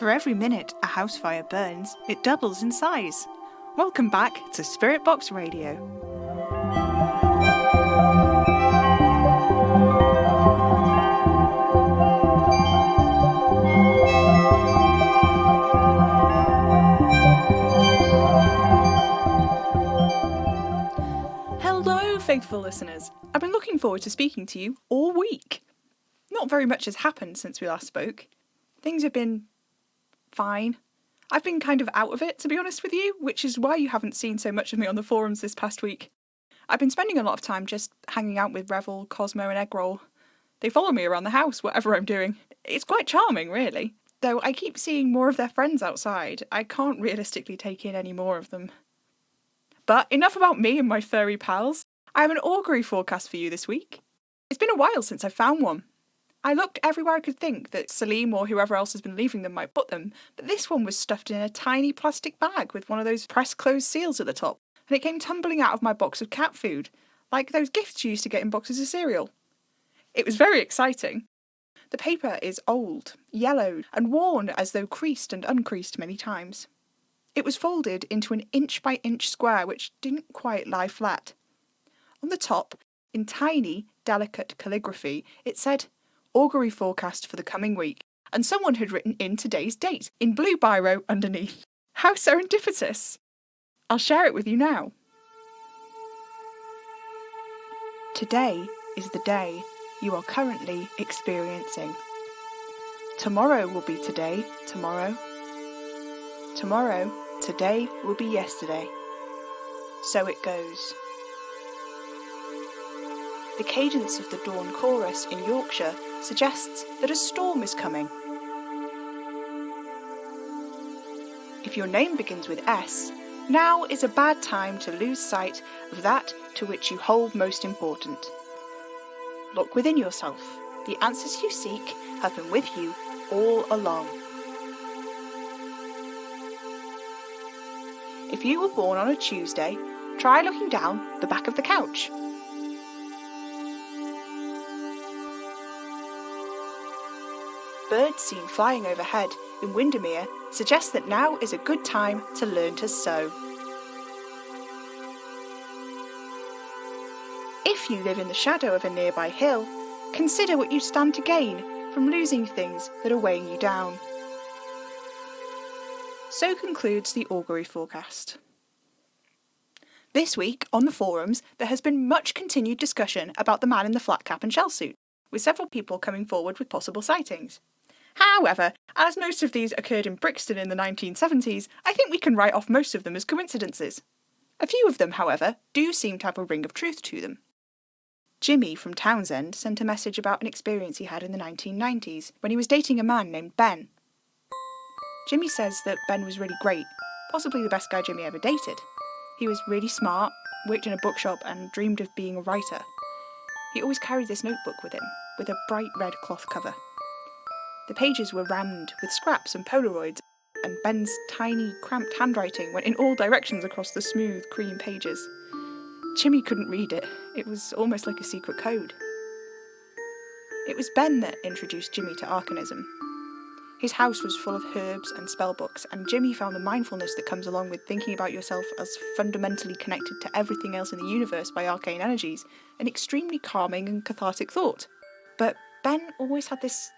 For every minute a house fire burns, it doubles in size. Welcome back to Spirit Box Radio. Hello, faithful listeners. I've been looking forward to speaking to you all week. Not very much has happened since we last spoke. Things have been fine. I've been kind of out of it, to be honest with you, which is why you haven't seen so much of me on the forums this past week. I've been spending a lot of time just hanging out with Revel, Cosmo and Eggroll. They follow me around the house, whatever I'm doing. It's quite charming, really. Though I keep seeing more of their friends outside, I can't realistically take in any more of them. But enough about me and my furry pals. I have an augury forecast for you this week. It's been a while since I found one. I looked everywhere I could think that Salim or whoever else has been leaving them might put them, but this one was stuffed in a tiny plastic bag with one of those pressed closed seals at the top, and it came tumbling out of my box of cat food, like those gifts you used to get in boxes of cereal. It was very exciting. The paper is old, yellowed, and worn as though creased and uncreased many times. It was folded into an inch-by-inch square which didn't quite lie flat. On the top, in tiny, delicate calligraphy, it said, "Augury forecast for the coming week," and someone had written in today's date, in blue biro underneath. How serendipitous! I'll share it with you now. Today is the day you are currently experiencing. Tomorrow will be today, tomorrow. Tomorrow, today will be yesterday. So it goes. The cadence of the dawn chorus in Yorkshire suggests that a storm is coming. If your name begins with S, now is a bad time to lose sight of that to which you hold most important. Look within yourself. The answers you seek have been with you all along. If you were born on a Tuesday, try looking down the back of the couch. Birds seen flying overhead in Windermere suggest that now is a good time to learn to sew. If you live in the shadow of a nearby hill, consider what you stand to gain from losing things that are weighing you down. So concludes the augury forecast. This week, on the forums, there has been much continued discussion about the man in the flat cap and shell suit, with several people coming forward with possible sightings. However, as most of these occurred in Brixton in the 1970s, I think we can write off most of them as coincidences. A few of them, however, do seem to have a ring of truth to them. Jimmy from Townsend sent a message about an experience he had in the 1990s when he was dating a man named Ben. Jimmy says that Ben was really great, possibly the best guy Jimmy ever dated. He was really smart, worked in a bookshop and dreamed of being a writer. He always carried this notebook with him, with a bright red cloth cover. The pages were rammed with scraps and Polaroids, and Ben's tiny, cramped handwriting went in all directions across the smooth, cream pages. Jimmy couldn't read it. It was almost like a secret code. It was Ben that introduced Jimmy to arcanism. His house was full of herbs and spellbooks, and Jimmy found the mindfulness that comes along with thinking about yourself as fundamentally connected to everything else in the universe by arcane energies an extremely calming and cathartic thought. But Ben always had this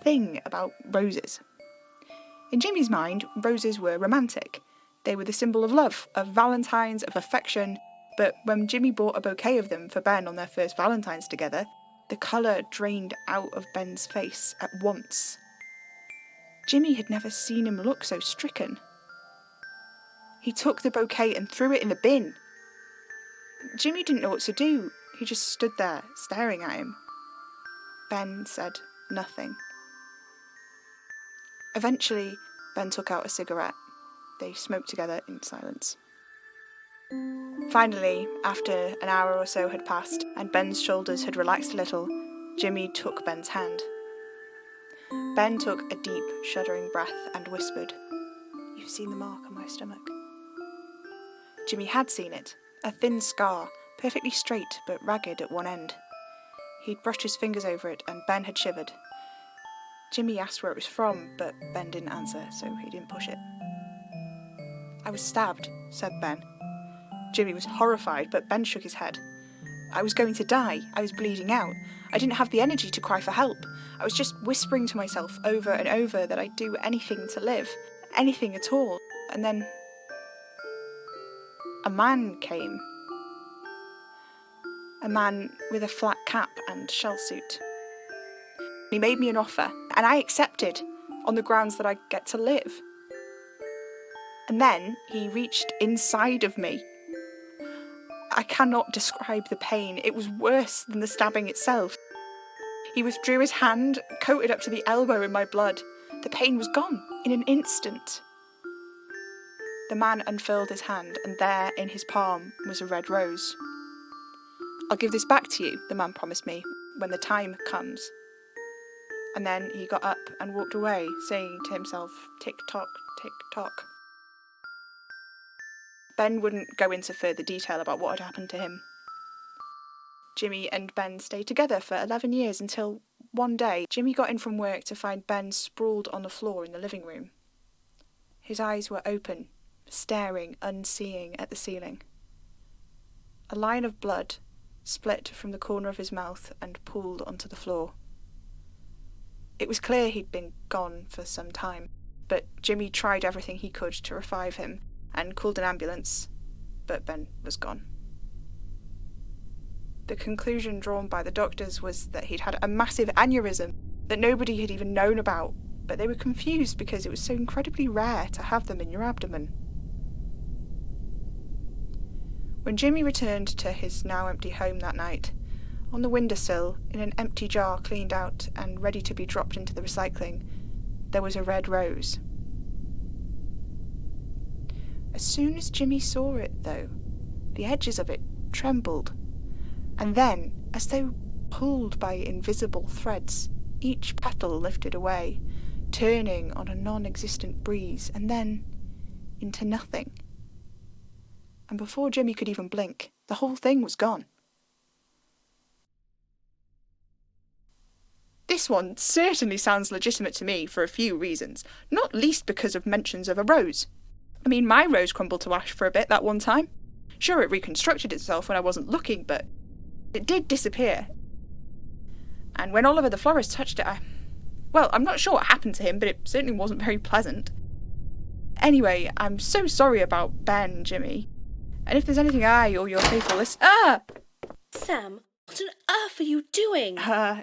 thing about roses. In Jimmy's mind, roses were romantic. They were the symbol of love, of Valentine's, of affection, but when Jimmy bought a bouquet of them for Ben on their first Valentine's together, the colour drained out of Ben's face at once. Jimmy had never seen him look so stricken. He took the bouquet and threw it in the bin. Jimmy didn't know what to do. He just stood there, staring at him. Ben said nothing. Eventually, Ben took out a cigarette. They smoked together in silence. Finally, after an hour or so had passed and Ben's shoulders had relaxed a little, Jimmy took Ben's hand. Ben took a deep, shuddering breath and whispered, "You've seen the mark on my stomach." Jimmy had seen it, a thin scar, perfectly straight but ragged at one end. He'd brushed his fingers over it and Ben had shivered. Jimmy asked where it was from, but Ben didn't answer, so he didn't push it. "I was stabbed," said Ben. Jimmy was horrified, but Ben shook his head. "I was going to die. I was bleeding out. I didn't have the energy to cry for help. I was just whispering to myself over and over that I'd do anything to live. Anything at all. And then a man came. A man with a flat cap and shell suit. He made me an offer, and I accepted, on the grounds that I'd get to live. And then he reached inside of me. I cannot describe the pain. It was worse than the stabbing itself. He withdrew his hand, coated up to the elbow in my blood. The pain was gone in an instant. The man unfurled his hand, and there, in his palm, was a red rose. "I'll give this back to you," the man promised me, "when the time comes." And then he got up and walked away, saying to himself, "Tick-tock, tick-tock." Ben wouldn't go into further detail about what had happened to him. Jimmy and Ben stayed together for 11 years until one day Jimmy got in from work to find Ben sprawled on the floor in the living room. His eyes were open, staring, unseeing at the ceiling. A line of blood split from the corner of his mouth and pooled onto the floor. It was clear he'd been gone for some time, but Jimmy tried everything he could to revive him and called an ambulance, but Ben was gone. The conclusion drawn by the doctors was that he'd had a massive aneurysm that nobody had even known about, but they were confused because it was so incredibly rare to have them in your abdomen. When Jimmy returned to his now empty home that night, on the windowsill, in an empty jar cleaned out and ready to be dropped into the recycling, there was a red rose. As soon as Jimmy saw it, though, the edges of it trembled, and then, as though pulled by invisible threads, each petal lifted away, turning on a non-existent breeze, and then into nothing. And before Jimmy could even blink, the whole thing was gone. This one certainly sounds legitimate to me for a few reasons, not least because of mentions of a rose. I mean, my rose crumbled to ash for a bit that one time. Sure, it reconstructed itself when I wasn't looking, but it did disappear. And when Oliver the florist touched it, I'm not sure what happened to him, but it certainly wasn't very pleasant. Anyway, I'm so sorry about Ben, Jimmy. And if there's anything I or your faithful Sam, what on earth are you doing?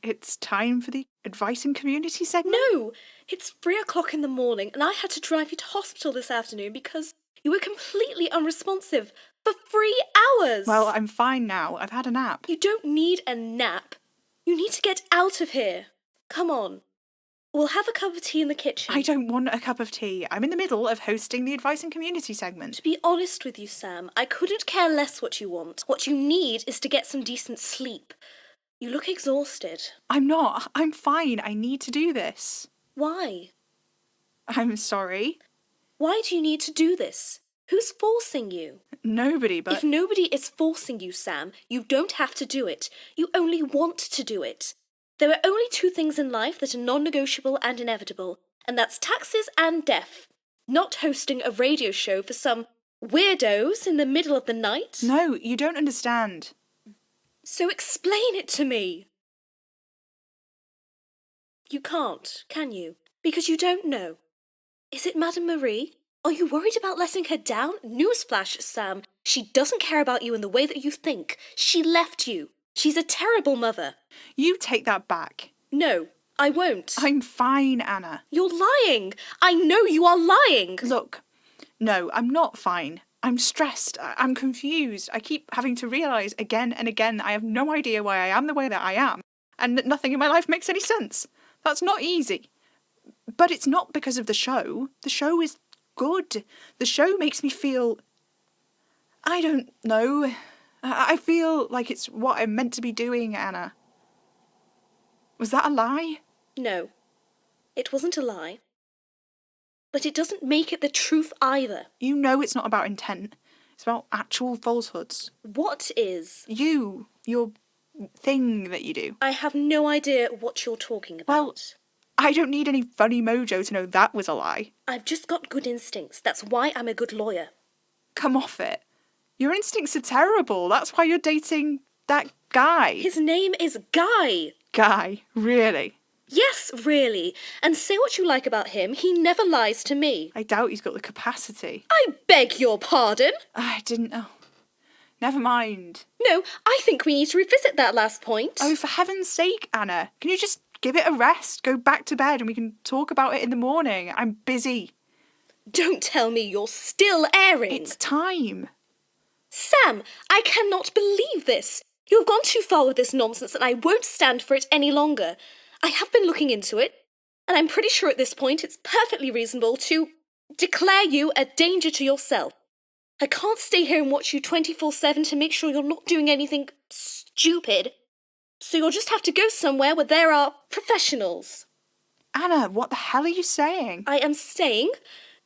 It's time for the advice and community segment? No, it's 3 o'clock in the morning and I had to drive you to hospital this afternoon because you were completely unresponsive for 3 hours. Well, I'm fine now. I've had a nap. You don't need a nap. You need to get out of here. Come on. We'll have a cup of tea in the kitchen. I don't want a cup of tea. I'm in the middle of hosting the advice and community segment. To be honest with you, Sam, I couldn't care less what you want. What you need is to get some decent sleep. You look exhausted. I'm not. I'm fine. I need to do this. Why? I'm sorry. Why do you need to do this? Who's forcing you? Nobody, but... If nobody is forcing you, Sam, you don't have to do it. You only want to do it. There are only 2 things in life that are non-negotiable and inevitable, and that's taxes and death. Not hosting a radio show for some weirdos in the middle of the night. No, you don't understand. So explain it to me. You can't, can you? Because you don't know. Is it Madame Marie? Are you worried about letting her down? Newsflash, Sam. She doesn't care about you in the way that you think. She left you. She's a terrible mother. You take that back. No, I won't. I'm fine, Anna. You're lying. I know you are lying. Look, no, I'm not fine. I'm stressed. I'm confused. I keep having to realise again and again I have no idea why I am the way that I am, and that nothing in my life makes any sense. That's not easy. But it's not because of the show. The show is good. The show makes me feel... I don't know... I feel like it's what I'm meant to be doing, Anna. Was that a lie? No, it wasn't a lie. But it doesn't make it the truth either. You know it's not about intent. It's about actual falsehoods. What is? Your thing that you do. I have no idea what you're talking about. Well, I don't need any funny mojo to know that was a lie. I've just got good instincts. That's why I'm a good lawyer. Come off it. Your instincts are terrible. That's why you're dating that guy. His name is Guy. Guy, really? Yes, really. And say what you like about him, he never lies to me. I doubt he's got the capacity. I beg your pardon? I didn't know. Never mind. No, I think we need to revisit that last point. Oh, for heaven's sake, Anna. Can you just give it a rest? Go back to bed and we can talk about it in the morning. I'm busy. Don't tell me you're still airing. It's time. Sam, I cannot believe this. You have gone too far with this nonsense and I won't stand for it any longer. I have been looking into it, and I'm pretty sure at this point it's perfectly reasonable to declare you a danger to yourself. I can't stay here and watch you 24/7 to make sure you're not doing anything stupid. So you'll just have to go somewhere where there are professionals. Anna, what the hell are you saying? I am saying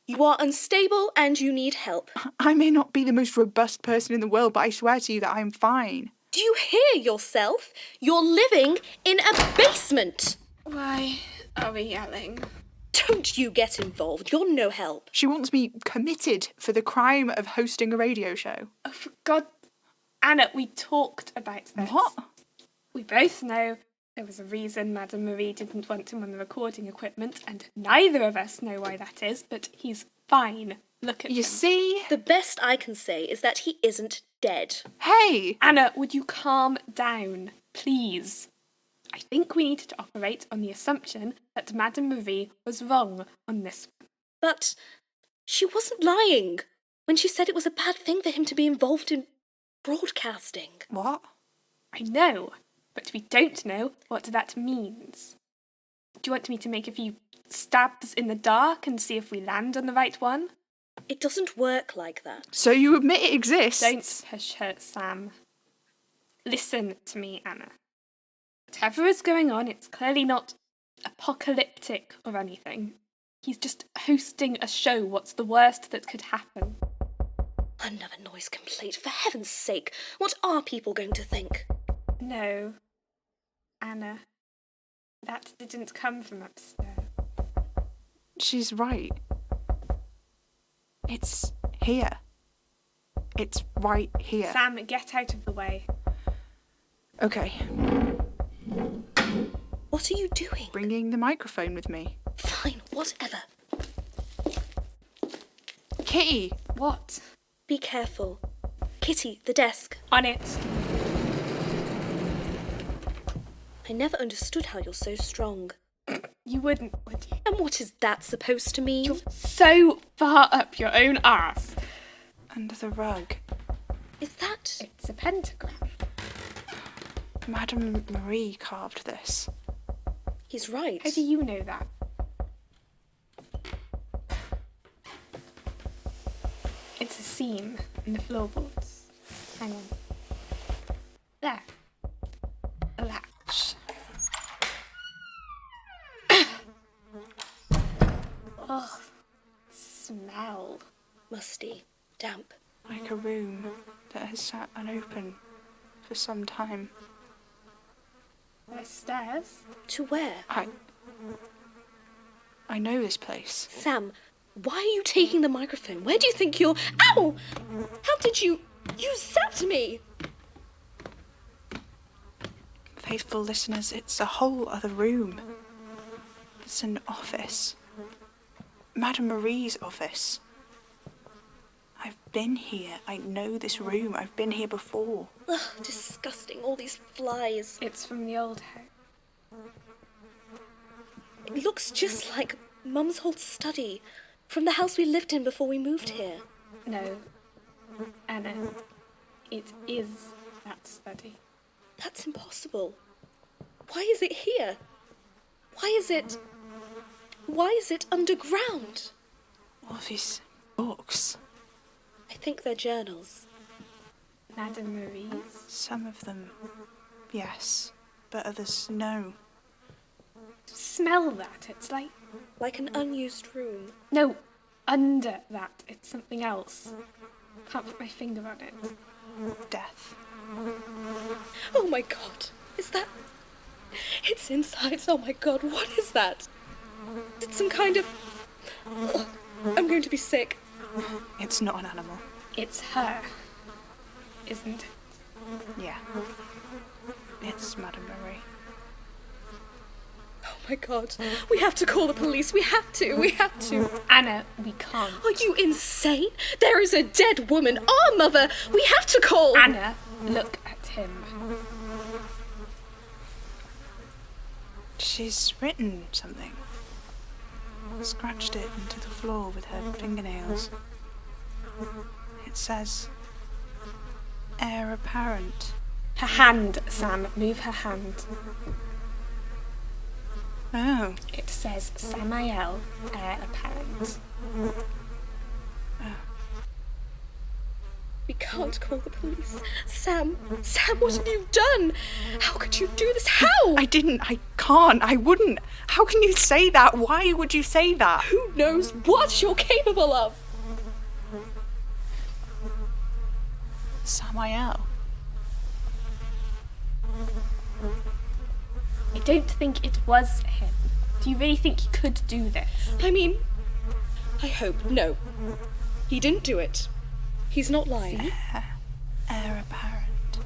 you are unstable and you need help. I may not be the most robust person in the world, but I swear to you that I'm fine. Do you hear yourself? You're living in a basement. Why are we yelling? Don't you get involved. You're no help. She wants me committed for the crime of hosting a radio show. Oh, for God. Anna, we talked about this. What? We both know there was a reason Madame Marie didn't want him on the recording equipment, and neither of us know why that is, but he's fine. Look at him. You see? The best I can say is that he isn't dead. Hey! Anna, would you calm down, please? I think we need to operate on the assumption that Madame Marie was wrong on this one. But she wasn't lying when she said it was a bad thing for him to be involved in broadcasting. What? I know, but we don't know what that means. Do you want me to make a few stabs in the dark and see if we land on the right one? It doesn't work like that. So you admit it exists? Don't push her, Sam. Listen to me, Anna. Whatever is going on, it's clearly not apocalyptic or anything. He's just hosting a show. What's the worst that could happen? Another noise complaint. For heaven's sake, what are people going to think? No, Anna. That didn't come from upstairs. She's right. It's here. It's right here. Sam, get out of the way. Okay. What are you doing? Bringing the microphone with me. Fine, whatever. Kitty! What? Be careful. Kitty, the desk. On it. I never understood how you're so strong. You wouldn't, would you? And what is that supposed to mean? You're so far up your own arse. Under the rug. Is that... It's a pentagram. Madame Marie carved this. He's right. How do you know that? It's a seam in the floorboards. Hang on. There. A latch. Oh, smell. Musty. Damp. Like a room that has sat unopened for some time. There's stairs. To where? I know this place. Sam, why are you taking the microphone? Where do you think you're... Ow! How did you... You zapped me! Faithful listeners, it's a whole other room. It's an office. Madame Marie's office. I've been here. I know this room. I've been here before. Ugh, disgusting. All these flies. It's from the old house. It looks just like Mum's old study from the house we lived in before we moved here. No. Anna. It is that study. That's impossible. Why is it here? Why is it underground? All these books. I think they're journals. Madame Marie's. Some of them, yes, but others, no. Smell that. It's Like an unused room. No, under that. It's something else. Can't put my finger on it. Death. Oh my god. Is that... It's insides. Oh my god, what is that? it some kind of... Oh, I'm going to be sick. It's not an animal. It's her, isn't it? Yeah. It's Madame Marie. Oh my god. We have to call the police. We have to. Anna, we can't. Are you insane? There is a dead woman, our mother. We have to call... Anna, look at him. She's written something. Scratched it into the floor with her fingernails. It says, heir apparent. Her hand, Sam. Move her hand. Oh. It says Samael, heir apparent. We can't call the police. Sam, what have you done? How could you do this? How? I didn't. I can't. I wouldn't. How can you say that? Why would you say that? Who knows what you're capable of? Samael. I don't think it was him. Do you really think he could do this? I mean, I hope. No. He didn't do it. He's not lying. Heir apparent.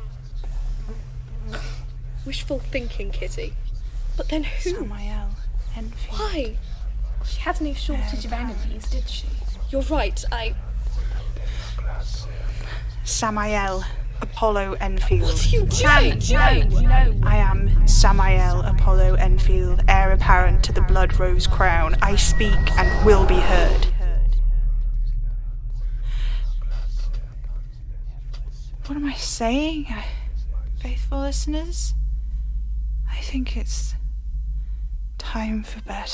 Wishful thinking, Kitty. But then who? Samael Enfield. Why? She had no shortage of enemies, did she? You're right, Samael Apollo Enfield. What are you Sam, doing? no. I am Samael Apollo Enfield, heir apparent to the Blood Rose crown. I speak and will be heard. What am I saying? Faithful listeners? I think it's time for bed.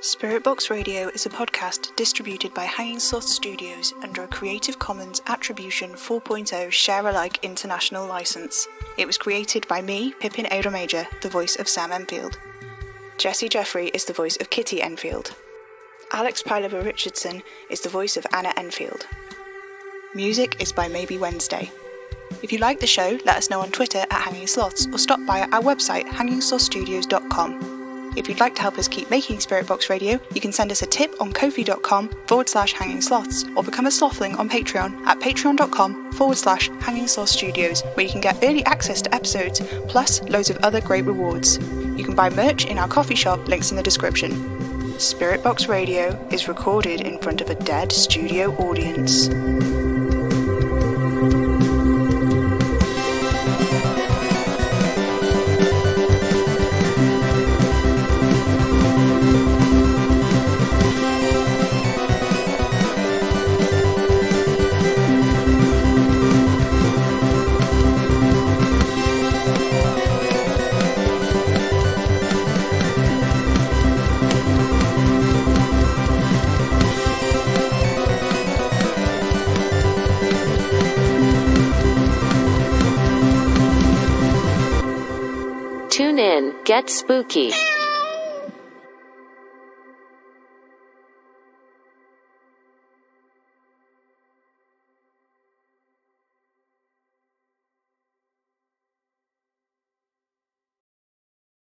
Spirit Box Radio is a podcast distributed by Hanging Sloth Studios under a Creative Commons Attribution 4.0 Share-alike international license. It was created by me, Pippin Ada Major, the voice of Sam Enfield. Jessie Jeffrey is the voice of Kitty Enfield. Alex Pylova Richardson is the voice of Anna Enfield. Music is by Maybe Wednesday. If you like the show, let us know on Twitter at Hanging Sloths or stop by our website hangingslothstudios.com. If you'd like to help us keep making Spirit Box Radio, you can send us a tip on ko-fi.com/hanging sloths or become a slothling on Patreon at patreon.com/hanging sloth studios, where you can get early access to episodes, plus loads of other great rewards. You can buy merch in our coffee shop, links in the description. Spirit Box Radio is recorded in front of a dead studio audience. Tune in, get spooky.